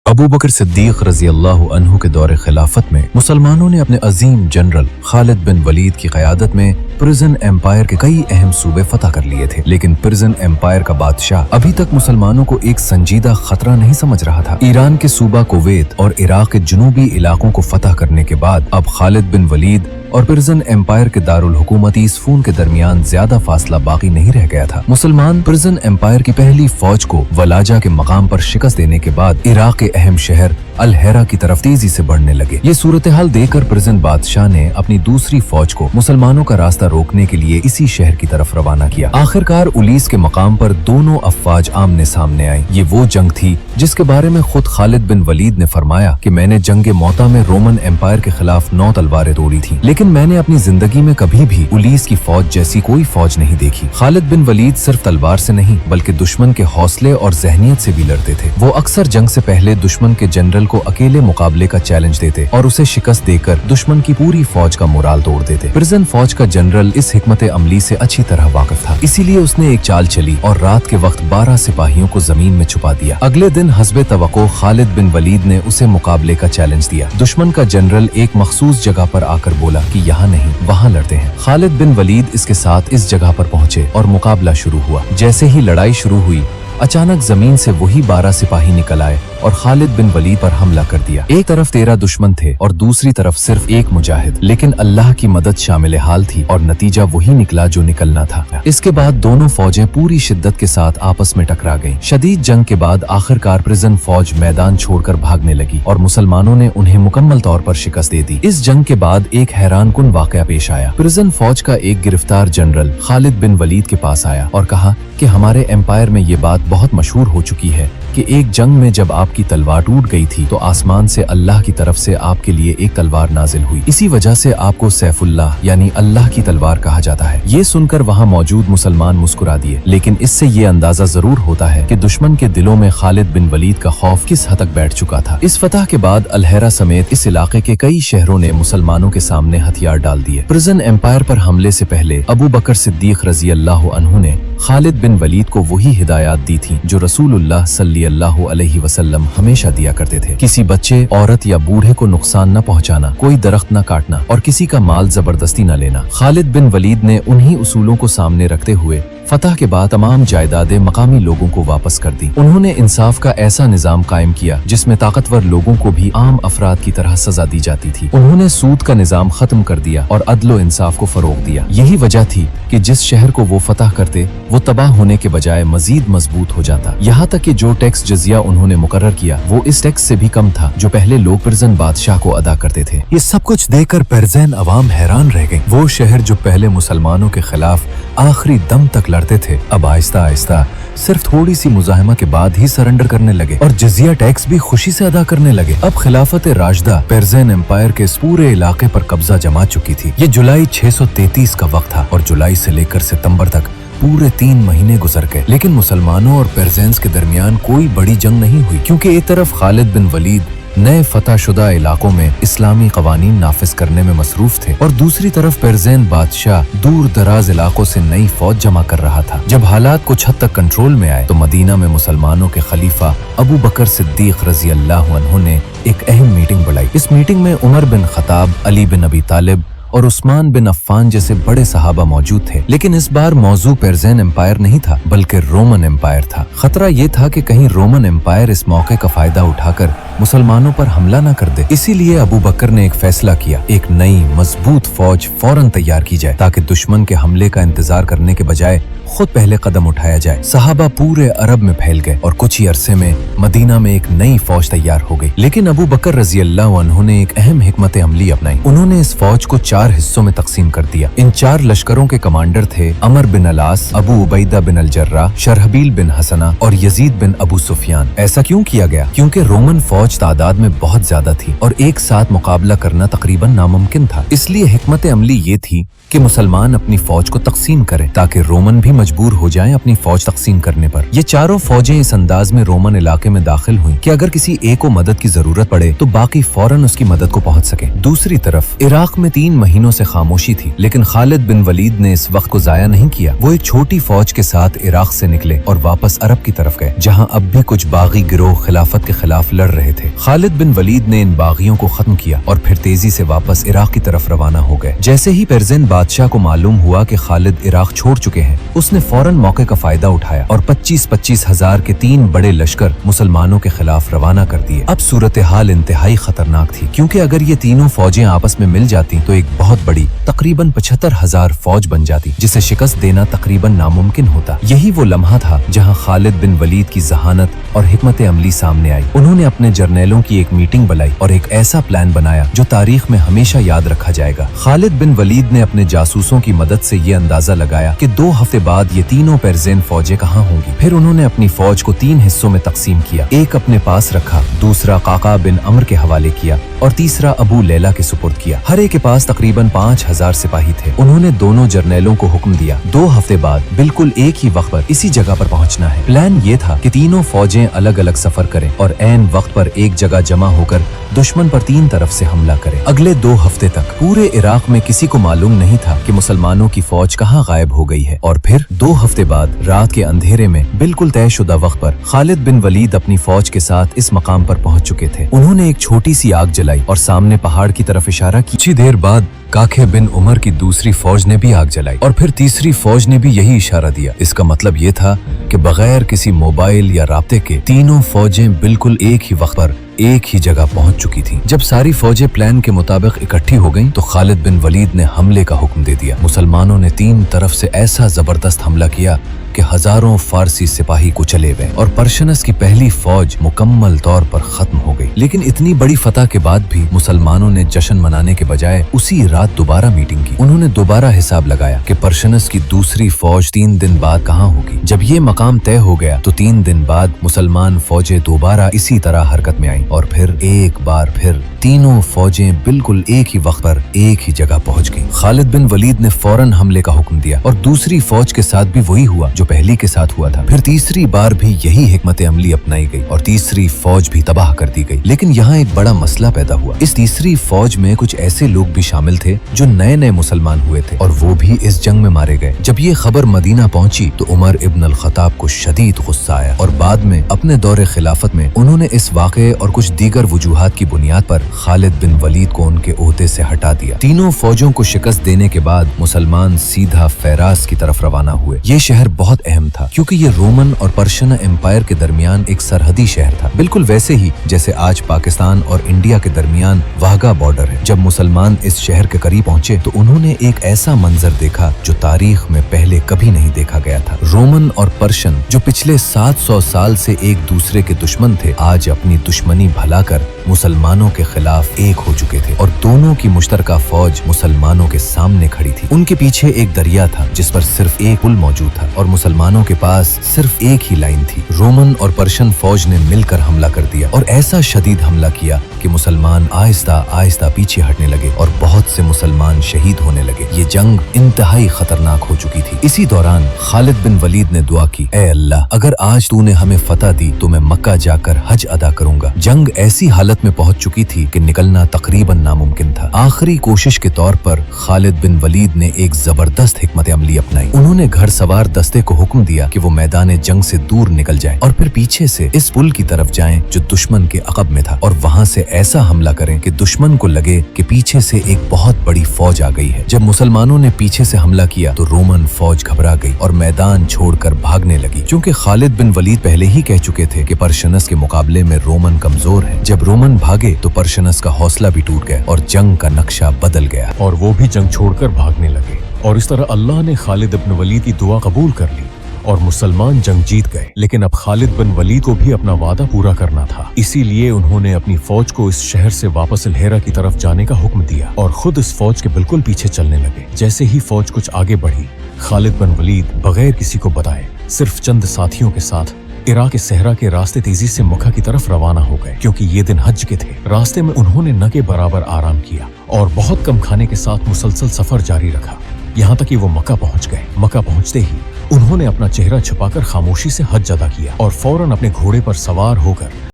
अबू बकर सिद्दीक रजी अल्लाह अन्हु के दौरे खिलाफत में मुसलमानों ने अपने अजीम जनरल खालिद बिन वलीद की क़यादत में प्रिजन एम्पायर के कई अहम सूबे फतह कर लिए थे, लेकिन प्रिजन एम्पायर का बादशाह अभी तक मुसलमानों को एक संजीदा खतरा नहीं समझ रहा था। ईरान के सूबा कुवैत और इराक के जुनूबी इलाकों को फतह करने के बाद अब खालिद बिन वलीद और प्रिजन एम्पायर के दारुल हुकूमत ईस्फून के दरमियान ज्यादा फासला बाकी नहीं रह गया था। मुसलमान प्रिजन एम्पायर की पहली फौज को वलाजा के मकाम पर शिकस्त देने के बाद इराक के अहम शहर अल हेरा की तरफ तेजी से बढ़ने लगे। ये सूरत हाल देखकर प्रिजन बादशाह ने अपनी दूसरी फौज को मुसलमानों का रास्ता रोकने के लिए इसी शहर की तरफ रवाना किया। आखिरकार उलीस के मकाम पर दोनों अफवाज आमने सामने आई। ये वो जंग थी जिसके बारे में खुद खालिद बिन वलीद ने फरमाया कि मैंने जंगे मौता में रोमन एम्पायर के खिलाफ 9 तलवारें तोड़ी थी, लेकिन मैंने अपनी जिंदगी में कभी भी उलीस की फौज जैसी कोई फौज नहीं देखी। खालिद बिन वलीद सिर्फ तलवार से नहीं बल्कि दुश्मन के हौसले और जहनियत से भी लड़ते थे। वो अक्सर जंग से पहले दुश्मन के जनरल को अकेले मुकाबले का चैलेंज देते और उसे शिकस्त देकर दुश्मन की पूरी फौज का मोराल तोड़ देते। प्रिजन फौज का जनरल इस हिकमत अमली से अच्छी तरह वाकिफ था, इसीलिए उसने एक चाल चली और रात के वक्त 12 सिपाहियों को जमीन में छुपा दिया। अगले दिन हस्बे तवक्को खालिद बिन वलीद ने उसे मुकाबले का चैलेंज दिया। दुश्मन का जनरल एक मखसूस जगह पर आकर बोला कि यहाँ नहीं वहाँ लड़ते हैं। खालिद बिन वलीद इसके साथ इस जगह पर पहुँचे और मुकाबला शुरू हुआ। जैसे ही लड़ाई शुरू हुई अचानक जमीन से वही 12 सिपाही निकल आए और खालिद बिन वलीद पर हमला कर दिया। एक तरफ 13 दुश्मन थे और दूसरी तरफ सिर्फ एक मुजाहिद, लेकिन अल्लाह की मदद शामिल हाल थी और नतीजा वही निकला जो निकलना था। इसके बाद दोनों फौजें पूरी शिद्दत के साथ आपस में टकरा गईं। शदीद जंग के बाद आखिरकार प्रिजन फौज मैदान छोड़कर भागने लगी और मुसलमानों ने उन्हें मुकम्मल तौर पर शिकस्त दे दी। इस जंग के बाद एक हैरान कुन वाकया पेश आया। प्रिजन फौज का एक गिरफ्तार जनरल खालिद बिन वलीद के पास आया और कहा कि हमारे एम्पायर में ये बात बहुत मशहूर हो चुकी है कि एक जंग में जब आपकी तलवार टूट गई थी तो आसमान से अल्लाह की तरफ से आपके लिए एक तलवार नाजिल हुई। इसी वजह से आपको सैफुल्लाह यानी अल्लाह की तलवार कहा जाता है। ये सुनकर वहाँ मौजूद मुसलमान मुस्कुरा दिए, लेकिन इससे ये अंदाजा जरूर होता है कि दुश्मन के दिलों में खालिद बिन वलीद का खौफ किस हद तक बैठ चुका था। इस फतह के बाद अल हेरा समेत इस इलाके के कई शहरों ने मुसलमानों के सामने हथियार डाल दिए। प्रिजन एम्पायर पर हमले से पहले अबू बकर सिद्दीक रजी अल्लाह अन्हु ने खालिद बिन वलीद को वही हिदायत दी थी जो रसूलुल्लाह सल्लल्लाहु अलैहि वसल्लम हमेशा दिया करते थे। किसी बच्चे, औरत या बूढ़े को नुकसान न पहुंचाना, कोई दरख्त न काटना और किसी का माल जबरदस्ती न लेना। खालिद बिन वलीद ने उन्हीं उसूलों को सामने रखते हुए फतह के बाद तमाम जायदादें मकामी लोगों को वापस कर दी। उन्होंने इंसाफ का ऐसा निजाम कायम किया जिसमें ताकतवर लोगों को भी आम अफराद की तरह सजा दी जाती थी। उन्होंने सूद का निजाम खत्म कर दिया और अदलो इंसाफ को फरोग दिया। यही वजह थी कि जिस शहर को वो फतह करते वो तबाह होने के बजाय मजीद मजबूत हो जाता। यहाँ तक कि जो टैक्स जजिया उन्होंने मुकर्रर किया वो इस टैक्स से भी कम था जो पहले लोग प्रिजन बादशाह को अदा करते थे। ये सब कुछ देखकर पेर्ज़ेन अवाम हैरान रह गई। वो शहर जो पहले मुसलमानों के खिलाफ आखिरी दम तक लड़ते थे अब आहिस्ता आहिस्ता सिर्फ थोड़ी सी मुजाहिमा के बाद ही सरेंडर करने लगे और जजिया टैक्स भी खुशी से अदा करने लगे। अब खिलाफत राशिदा पेर्ज़ेन एम्पायर के इस पूरे इलाके पर कब्जा जमा चुकी थी। ये जुलाई 633 का वक्त था और जुलाई से लेकर सितंबर तक पूरे 3 महीने गुजर गए, लेकिन मुसलमानों और पेर्ज़ेंस के दरमियान कोई बड़ी जंग नहीं हुई, क्योंकि एक तरफ खालिद बिन वलीद नए फतह शुदा इलाकों में इस्लामी कवानीन नाफिज करने में मसरूफ थे और दूसरी तरफ पेर्ज़ेन बादशाह दूर दराज इलाकों से नई फौज जमा कर रहा था। जब हालात कुछ हद तक कंट्रोल में आए तो मदीना में मुसलमानों के खलीफा अबू बकर सिद्दीक रजी अल्लाह अन्हु ने एक अहम मीटिंग बुलाई। इस मीटिंग में उमर बिन खताब, अली बिन अबी तालिब और उस्मान बिन अफ़्फ़ान जैसे बड़े सहाबा मौजूद थे, लेकिन इस बार मौजू पेर्ज़ेन एम्पायर नहीं था बल्कि रोमन एम्पायर था। खतरा ये था कि कहीं रोमन एम्पायर इस मौके का फायदा उठाकर मुसलमानों पर हमला न कर दे। इसीलिए अबू बकर ने एक फैसला किया, एक नई मजबूत फौज फौरन तैयार की जाए ताकि दुश्मन के हमले का इंतजार करने के बजाय खुद पहले कदम उठाया जाए। सहाबा पूरे अरब में फैल गए और कुछ ही अरसे में मदीना में एक नई फौज तैयार हो गई। लेकिन अबू बकर रजी अल्लाह अन्हु ने एक अहम हिकमत अमली अपनाई। उन्होंने इस फौज को 4 हिस्सों में तकसीम कर दिया। इन 4 लश्करों के कमांडर थे अमर बिन अलास, अबू उबैदा बिन अल जर्राह, शरहबील बिन हसना और यजीद बिन अबू सुफियान। ऐसा क्यों किया गया? क्योंकि रोमन फौज तादाद में बहुत ज्यादा थी और एक साथ मुकाबला करना तकरीबन नामुमकिन था। इसलिए हिकमत अमली ये थी कि मुसलमान अपनी फौज को तकसीम करें ताकि रोमन भी मजबूर हो जाएं अपनी फौज तकसीम करने पर। ये चारों फौजें इस अंदाज में रोमन इलाके में दाखिल हुई कि अगर किसी एक को मदद की जरूरत पड़े तो बाकी फौरन उसकी मदद को पहुंच सके। दूसरी तरफ इराक में 3 महीनों से खामोशी थी, लेकिन खालिद बिन वलीद ने इस वक्त को जाया नहीं किया। वो एक छोटी फौज के साथ इराक से निकले और वापस अरब की तरफ गए, जहाँ अब भी कुछ बागी गिरोह खिलाफत के खिलाफ लड़ रहे थे। खालिद बिन वलीद ने इन बागियों को खत्म किया और फिर तेजी से वापस इराक की तरफ रवाना हो गए। जैसे ही पेर्जियन बादशाह को मालूम हुआ कि खालिद इराक छोड़ चुके हैं, उसने फौरन मौके का फायदा उठाया और 25-25 हजार के 3 बड़े लश्कर मुसलमानों के खिलाफ रवाना कर दिए। अब सूरत हाल इंतहाई खतरनाक थी, क्योंकि अगर ये तीनों फौजें आपस में मिल जाती तो एक बहुत बड़ी तकरीबन 75,000 फौज बन जाती, जिसे शिकस्त देना तकरीबन नामुमकिन होता। यही वो लम्हा था जहाँ खालिद बिन वलीद की जहानत और हिकमत अमली सामने आई। उन्होंने अपने जर्नैलों की एक मीटिंग बुलाई और एक ऐसा प्लान बनाया जो तारीख में हमेशा याद रखा जाएगा। खालिद बिन वलीद ने अपने जासूसों की मदद से ये अंदाजा लगाया कि 2 हफ्ते बाद ये तीनों पेर्जियन फौजें कहाँ होंगी। फिर उन्होंने अपनी फौज को 3 हिस्सों में तकसीम किया। एक अपने पास रखा, दूसरा काका बिन अम्र के हवाले किया और तीसरा अबू लैला के सुपुर्द किया। हर एक के पास तकरीबन 5,000 सिपाही थे। उन्होंने दोनों जर्नैलों को हुक्म दिया 2 हफ्ते बाद बिल्कुल एक ही वक्त पर इसी जगह पर पहुंचना है। प्लान ये था कि तीनों फौजें अलग अलग सफर करें और ऐन वक्त पर एक जगह जमा होकर दुश्मन पर 3 तरफ से हमला करें। अगले 2 हफ्ते तक पूरे इराक में किसी को मालूम नहीं था कि मुसलमानों की फौज कहाँ गायब हो गई है। और फिर 2 हफ्ते बाद रात के अंधेरे में बिल्कुल तयशुदा वक्त पर खालिद बिन वलीद अपनी फौज के साथ इस मकाम पर पहुंच चुके थे। उन्होंने एक छोटी सी आग जलाई और सामने पहाड़ की तरफ इशारा की। कुछ देर बाद काखे बिन उमर की दूसरी फौज ने भी आग जलाई और फिर तीसरी फौज ने भी यही इशारा दिया। इसका मतलब ये था कि बगैर किसी मोबाइल या राब्ते के तीनों फौजें बिल्कुल एक ही वक्त पर एक ही जगह पहुंच चुकी थीं। जब सारी फौजें प्लान के मुताबिक इकट्ठी हो गईं, तो खालिद बिन वलीद ने हमले का हुक्म दे दिया। मुसलमानों ने 3 तरफ से ऐसा जबरदस्त हमला किया कि हजारों फारसी सिपाही कुचले गए और पर्शनस की पहली फौज मुकम्मल तौर पर खत्म हो गई। लेकिन इतनी बड़ी फतह के बाद भी मुसलमानों ने जश्न मनाने के बजाय उसी रात दोबारा मीटिंग की। उन्होंने दोबारा हिसाब लगाया कि पर्शनस की दूसरी फौज 3 दिन बाद कहाँ होगी। जब ये मकाम तय हो गया तो 3 दिन बाद मुसलमान फौजें दोबारा इसी तरह हरकत में आईं और फिर एक बार फिर तीनों फौजें बिल्कुल एक ही वक्त पर एक ही जगह पहुंच गईं। खालिद बिन वलीद ने फौरन हमले का हुक्म दिया और दूसरी फौज के साथ भी वही हुआ जो पहली के साथ हुआ था। फिर तीसरी बार भी यही हिकमत अमली अपनाई गई और तीसरी फौज भी तबाह कर दी गई। लेकिन यहाँ एक बड़ा मसला पैदा हुआ। इस तीसरी फौज में कुछ ऐसे लोग भी शामिल थे जो नए नए मुसलमान हुए थे और वो भी इस जंग में मारे गए। जब ये खबर मदीना पहुंची तो उमर इब्न अल खत्ताब को शदीद गुस्सा आया और बाद में अपने दौरे खिलाफत में उन्होंने इस वाक़े और कुछ दीगर वजूहात की बुनियाद पर खालिद बिन वलीद को उनके ओहदे से हटा दिया। तीनों फौजों को शिकस्त देने के बाद मुसलमान सीधा फैरास की तरफ रवाना हुए। ये शहर बहुत अहम था क्योंकि ये रोमन और पर्शियन एम्पायर के दरमियान एक सरहदी शहर था, बिल्कुल वैसे ही जैसे आज पाकिस्तान और इंडिया के दरमियान वाघा बॉर्डर है। जब मुसलमान इस शहर के करीब पहुंचे तो उन्होंने एक ऐसा मंजर देखा जो तारीख में पहले कभी नहीं देखा गया था। रोमन और पर्शियन जो पिछले 700 साल से एक दूसरे के दुश्मन थे, आज अपनी दुश्मनी भुलाकर मुसलमानों के खिलाफ एक हो चुके थे और दोनों की मुश्तरका फौज मुसलमानों के सामने खड़ी थी। उनके पीछे एक दरिया था जिस पर सिर्फ एक पुल मौजूद था और मुसलमानों के पास सिर्फ एक ही लाइन थी। रोमन और पर्शियन फौज ने मिलकर हमला कर दिया और ऐसा शदीद हमला किया कि मुसलमान आहिस्ता आहिस्ता पीछे हटने लगे और बहुत से मुसलमान शहीद होने लगे। ये जंग इंतहाई खतरनाक हो चुकी थी। इसी दौरान खालिद बिन वलीद ने दुआ की, ऐ अल्लाह, अगर आज तूने हमें फतह दी तो मैं मक्का जाकर हज अदा करूंगा। जंग ऐसी हालत में पहुंच चुकी थी कि निकलना तकरीबन नामुमकिन था। आखिरी कोशिश के तौर पर खालिद बिन वलीद ने एक जबरदस्त हिकमत अमली अपनाई। उन्होंने घर सवार दस्ते को हुक्म दिया कि वो मैदान जंग से दूर निकल जाए और फिर पीछे से इस पुल की तरफ जाएं जो दुश्मन के अकब में था और वहां से ऐसा हमला करें कि दुश्मन को लगे कि पीछे से एक बहुत बड़ी फौज आ गई है। जब मुसलमानों ने पीछे से हमला किया तो रोमन फौज घबरा गई और मैदान छोड़कर भागने लगी, क्योंकि खालिद बिन वलीद पहले ही कह चुके थे कि पर्शियनस के मुकाबले में रोमन कमजोर है। जब रोमन भागे तो पर्शियनस का हौसला भी टूट गया और जंग का नक्शा बदल गया और वो भी जंग छोड़कर भागने लगे। और इस तरह अल्लाह ने खालिद बिन वलीद की दुआ कबूल कर ली और मुसलमान जंग जीत गए। लेकिन अब खालिद बिन वलीद को भी अपना वादा पूरा करना था, इसीलिए उन्होंने अपनी फौज को इस शहर से वापस अल-हेरा की तरफ जाने का हुक्म दिया और खुद इस फौज के बिल्कुल पीछे चलने लगे। जैसे ही फौज कुछ आगे बढ़ी, खालिद बिन वलीद बगैर किसी को बताए सिर्फ चंद साथियों के साथ इराक के सहरा के रास्ते तेजी से मक्का की तरफ रवाना हो गए, क्योंकि ये दिन हज के थे। रास्ते में उन्होंने न के बराबर आराम किया और बहुत कम खाने के साथ मुसलसल सफर जारी रखा। यहाँ तक कि वो मक्का पहुंच गए। मक्का पहुंचते ही उन्होंने अपना चेहरा छुपाकर खामोशी से हज अदा किया और फौरन अपने घोड़े पर सवार होकर